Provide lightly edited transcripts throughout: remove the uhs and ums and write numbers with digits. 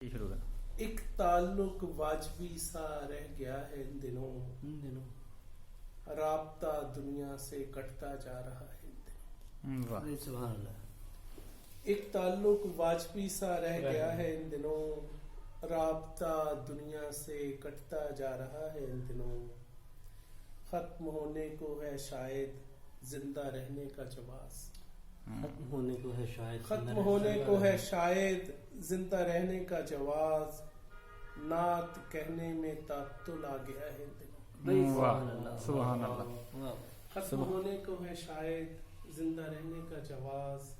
شروع کر۔ ایک تعلق واجبی سا رہ گیا ہے ان دنوں رابطہ دنیا سے کٹتا جا رہا ہے ان دنوں۔ واہ سبحان اللہ۔ ایک تعلق واجبی سا رہ گیا ہے ان دنوں رابطہ دنیا سے کٹتا جا رہا ہے ان دنوں۔ ختم ہونے کو ہے شاید زندہ رہنے کا جواز، ختم ہونے کو ہے شاید ختم ہونے کو ہے شاید زندہ رہنے کا جواز، نعت کہنے میں تعطل آ گیا ہے ان دنوں۔ واہ سبحان اللہ۔ ختم ہونے کو ہے شاید زندہ رہنے کا جواز،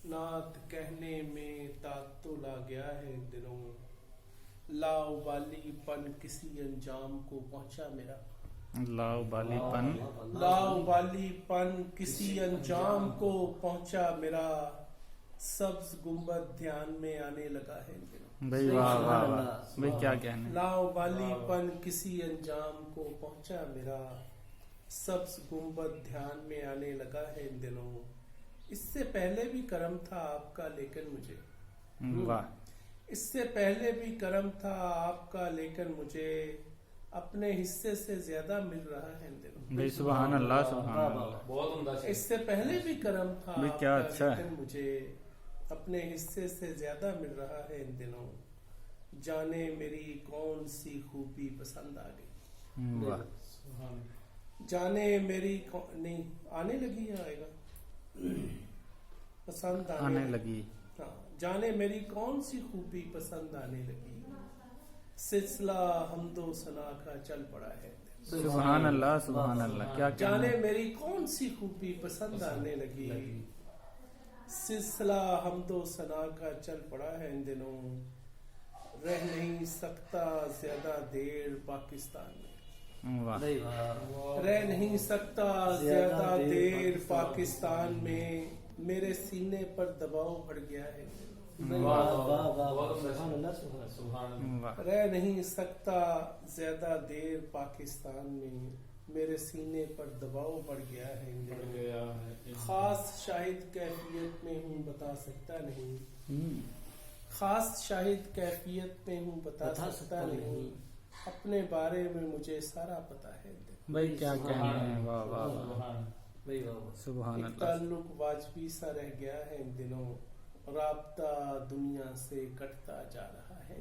نعت کہنے میں تعطل آ گیا ہے ان دنوں۔ لاابالی پن کسی انجام کو پہنچا میرا، لاابالی پن لاابالی پن کسی انجام کو پہنچا میرا، سبز گنبد دھیان میں آنے لگا ہے ان دنوں۔ بھائی واہ واہ واہ بھائی کیا کہنے۔ لاابالی پن کسی انجام کو پہنچا میرا، سبز گنبد دھیان میں آنے لگا ہے ان دنوں۔ اس سے پہلے بھی کرم تھا آپ کا لیکن مجھے، واہ اس سے پہلے بھی کرم تھا آپ کا لیکن مجھے اپنے حصے سے زیادہ مل رہا ہے ان دنوں۔ بھائی سبحان اللہ سبحان اللہ۔ بہت عمدہ اس سے پہلے بھی کرم تھا بھائی آپ کیا کا اچھا ہے۔ لیکن مجھے اپنے حصے سے زیادہ مل رہا ہے ان دنوں۔ جانے میری کون سی خوبی پسند آ گئی، واہ جانے میری نہیں آنے لگی ہے، آئے گا پسند آنے لگی۔ ہاں، جانے میری کون سی خوبی پسند آنے لگی، سلسلہ حمد و ثنا کا چل پڑا ہے۔ سبحان اللہ سبحان اللہ کیا جانے کہنے۔ میری کون سی خوبی پسند آنے لگی، سلسلہ حمد و ثنا کا چل پڑا ہے ان دنوں۔ رہ نہیں سکتا زیادہ دیر پاکستان میں، واہ رہ نہیں سکتا زیادہ دیر پاکستان میں، میرے سینے پر دباؤ بڑھ گیا ہے۔ واہ رہ نہیں سکتا زیادہ دیر پاکستان میں، میرے سینے پر دباؤ بڑھ گیا ہے۔ خاص شاہد کیفیت میں ہوں بتا سکتا نہیں، خاص شاہد کیفیت میں ہوں بتا سکتا نہیں، اپنے بارے میں مجھے سارا پتا ہے۔ بھائی کیا کہنے۔ واہ واہ واہ سبحان ایک اللہ۔ تعلق واجبی سا رہ گیا ہے ان دنوں رابطہ دنیا سے کٹتا جا رہا ہے۔